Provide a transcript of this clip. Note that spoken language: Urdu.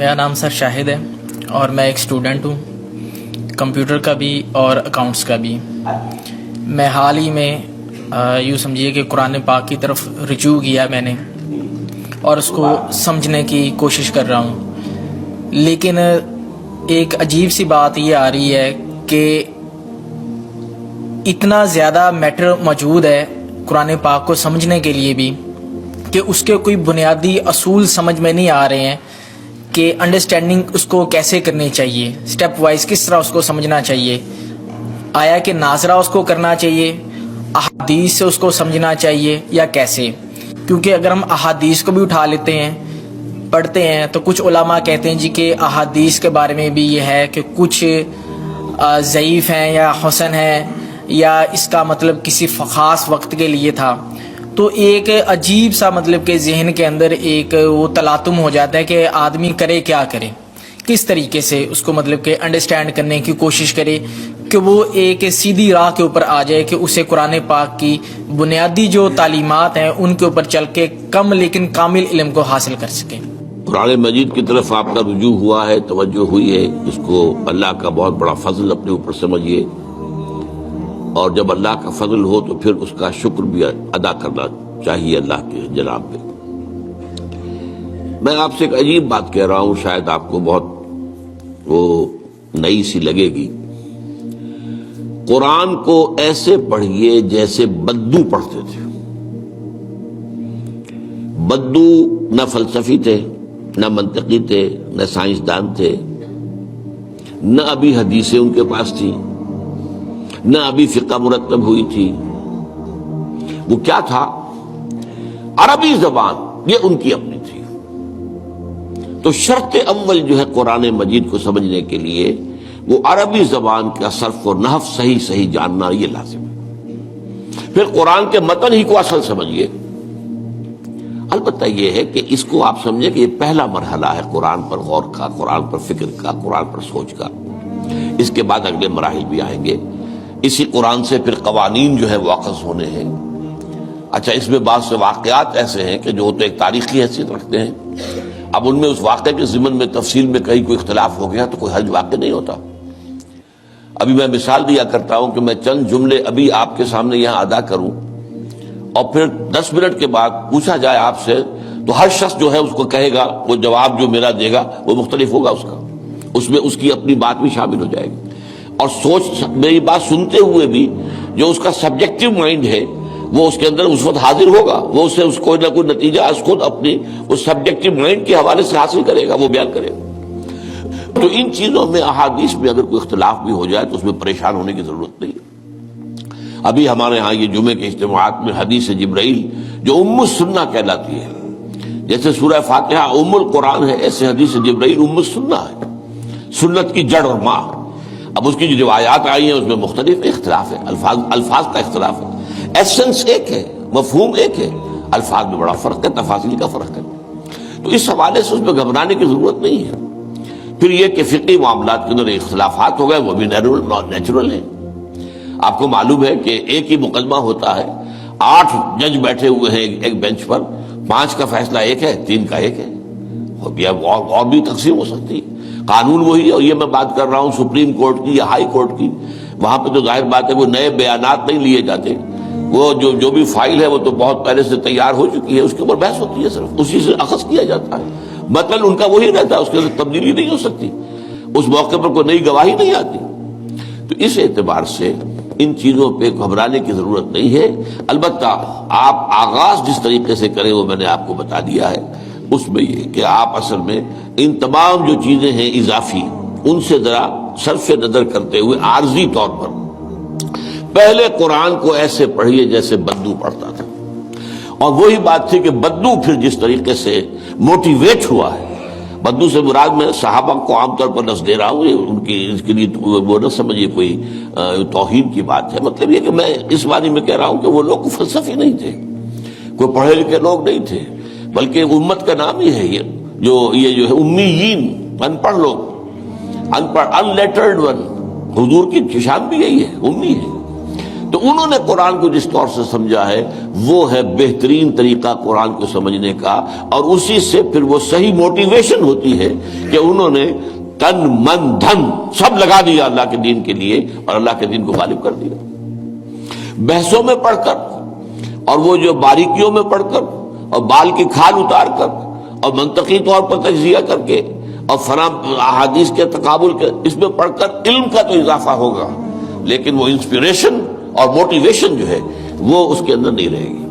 میرا نام سر شاہد ہے اور میں ایک اسٹوڈنٹ ہوں، کمپیوٹر کا بھی اور اکاؤنٹس کا بھی۔ میں حال ہی میں یوں سمجھیے کہ قرآن پاک کی طرف رجوع کیا میں نے اور اس کو سمجھنے کی کوشش کر رہا ہوں، لیکن ایک عجیب سی بات یہ آ رہی ہے کہ اتنا زیادہ میٹر موجود ہے قرآن پاک کو سمجھنے کے لیے بھی کہ اس کے کوئی بنیادی اصول سمجھ میں نہیں آ رہے ہیں کہ انڈرسٹینڈنگ اس کو کیسے کرنی چاہیے، سٹیپ وائز کس طرح اس کو سمجھنا چاہیے، آیا کہ ناظرہ اس کو کرنا چاہیے، احادیث سے اس کو سمجھنا چاہیے یا کیسے؟ کیونکہ اگر ہم احادیث کو بھی اٹھا لیتے ہیں پڑھتے ہیں تو کچھ علماء کہتے ہیں جی کہ احادیث کے بارے میں بھی یہ ہے کہ کچھ ضعیف ہیں یا حسن ہیں یا اس کا مطلب کسی خاص وقت کے لیے تھا۔ تو ایک عجیب سا مطلب کہ ذہن کے اندر ایک وہ تلاطم ہو جاتا ہے کہ آدمی کرے کیا کرے، کس طریقے سے اس کو مطلب کہ انڈرسٹینڈ کرنے کی کوشش کرے کہ وہ ایک سیدھی راہ کے اوپر آ جائے کہ اسے قرآن پاک کی بنیادی جو تعلیمات ہیں ان کے اوپر چل کے کم لیکن کامل علم کو حاصل کر سکے۔ قرآن مجید کی طرف آپ کا رجوع ہوا ہے، توجہ ہوئی ہے، اس کو اللہ کا بہت بڑا فضل اپنے اوپر سمجھیے، اور جب اللہ کا فضل ہو تو پھر اس کا شکر بھی ادا کرنا چاہیے اللہ کے جناب پہ۔ میں آپ سے ایک عجیب بات کہہ رہا ہوں، شاید آپ کو بہت وہ نئی سی لگے گی۔ قرآن کو ایسے پڑھیے جیسے بدو پڑھتے تھے۔ بدو نہ فلسفی تھے، نہ منطقی تھے، نہ سائنسدان تھے، نہ ابھی حدیثیں ان کے پاس تھی، نہ ابھی فقہ مرتب ہوئی تھی۔ وہ کیا تھا؟ عربی زبان یہ ان کی اپنی تھی۔ تو شرط اول جو ہے قرآن مجید کو سمجھنے کے لیے وہ عربی زبان کا صرف و نحو صحیح جاننا یہ لازم ہے۔ پھر قرآن کے متن ہی کو اصل سمجھیے۔ البتہ یہ ہے کہ اس کو آپ سمجھیں کہ یہ پہلا مرحلہ ہے قرآن پر غور کا، قرآن پر فکر کا، قرآن پر سوچ کا۔ اس کے بعد اگلے مراحل بھی آئیں گے۔ اسی قرآن سے پھر قوانین جو ہے واقف ہونے ہیں۔ اچھا، اس میں بعض سے واقعات ایسے ہیں کہ جو تو ایک تاریخی حیثیت رکھتے ہیں، اب ان میں اس واقعے کے ضمن میں تفصیل میں کہیں کوئی اختلاف ہو گیا تو کوئی حرج واقع نہیں ہوتا۔ ابھی میں مثال دیا کرتا ہوں کہ میں چند جملے ابھی آپ کے سامنے یہاں ادا کروں اور پھر 10 منٹ کے بعد پوچھا جائے آپ سے تو ہر شخص جو ہے اس کو کہے گا، وہ جواب جو میرا دے گا وہ مختلف ہوگا، اس میں اس کی اپنی بات بھی شامل ہو جائے گی۔ اور سوچ میری بات سنتے ہوئے بھی جو اس کا سبجیکٹو مائنڈ ہے وہ اس کے اندر اس وقت حاضر ہوگا، وہ اسے اس کوئی نہ کوئی نتیجہ اس خود اپنی اس سبجیکٹو مائنڈ کے حوالے سے حاصل کرے گا، وہ بیان کرے گا۔ تو ان چیزوں میں احادیث میں اگر کوئی اختلاف بھی ہو جائے تو اس میں پریشان ہونے کی ضرورت نہیں ہے۔ ابھی ہمارے ہاں یہ جمعے کے اجتماعات میں حدیث جبرائیل جو ام السنہ کہلاتی ہے، جیسے سورہ فاتحہ ام القرآن ہے، ایسے حدیث جبرائیل ام السنہ ہے، سنت کی جڑ اور ماں۔ اب اس کی جو روایات آئی ہیں اس میں مختلف اختلاف ہے، الفاظ کا اختلاف ہے، ایسنس ایک ہے، مفہوم ایک ہے، الفاظ میں بڑا فرق ہے، تفاصیل کا فرق ہے۔ تو اس حوالے سے اس میں گھبرانے کی ضرورت نہیں ہے۔ پھر یہ کہ فقہی معاملات کے اندر اختلافات ہو گئے وہ بھی نیچرل ہیں۔ آپ کو معلوم ہے کہ ایک ہی مقدمہ ہوتا ہے، 8 جج بیٹھے ہوئے ہیں ایک بینچ پر، 5 کا فیصلہ ایک ہے، 3 کا ایک ہے، اور بھی تقسیم ہو سکتی ہے۔ قانون وہی، اور یہ میں بات کر رہا ہوں سپریم کورٹ کی یا ہائی کورٹ کی، وہاں پہ تو ظاہر بات ہے وہ نئے بیانات نہیں لیے جاتے، وہ جو بھی فائل ہے وہ تو بہت پہلے سے تیار ہو چکی ہے، اس کے اوپر بحث ہوتی ہے، صرف اسی سے اخذ کیا جاتا ہے، مطلب ان کا وہی رہتا ہے، اس کے اندر تبدیلی نہیں ہو سکتی، اس موقع پر کوئی نئی گواہی نہیں آتی۔ تو اس اعتبار سے ان چیزوں پہ گھبرانے کی ضرورت نہیں ہے۔ البتہ آپ آغاز جس طریقے سے کریں وہ میں نے آپ کو بتا دیا ہے، اس میں یہ کہ آپ اصل میں ان تمام جو چیزیں ہیں اضافی، ان سے ذرا صرف نظر کرتے ہوئے عارضی طور پر پہلے قرآن کو ایسے پڑھیے جیسے بدو پڑھتا تھا۔ اور وہی بات تھی کہ بدو پھر جس طریقے سے موٹیویٹ ہوا ہے، بدو سے مراد میں صحابہ کو عام طور پر لفظ دے رہا ہوں، ان کی اس کے لیے وہ نہ سمجھیے کوئی توہین کی بات ہے، مطلب یہ کہ میں اس معنی میں کہہ رہا ہوں کہ وہ لوگ فلسفی نہیں تھے، کوئی پڑھے لکھے لوگ نہیں تھے، بلکہ امت کا نام ہی ہے یہ جو ہے امیین، ان پڑھ لوگ، ان پڑھ، ان لیٹرڈ ون، حضور کی شان بھی یہی ہے، امی ہے۔ تو انہوں نے قرآن کو جس طور سے سمجھا ہے وہ ہے بہترین طریقہ قرآن کو سمجھنے کا، اور اسی سے پھر وہ صحیح موٹیویشن ہوتی ہے کہ انہوں نے تن من دھن سب لگا دیا اللہ کے دین کے لیے اور اللہ کے دین کو غالب کر دیا. بحثوں میں پڑھ کر اور وہ جو باریکیوں میں پڑھ کر اور بال کی کھال اتار کر اور منطقی طور پر تجزیہ کر کے اور احادیث کے تقابل کے اس میں پڑھ کر علم کا تو اضافہ ہوگا، لیکن وہ انسپریشن اور موٹیویشن جو ہے وہ اس کے اندر نہیں رہے گی.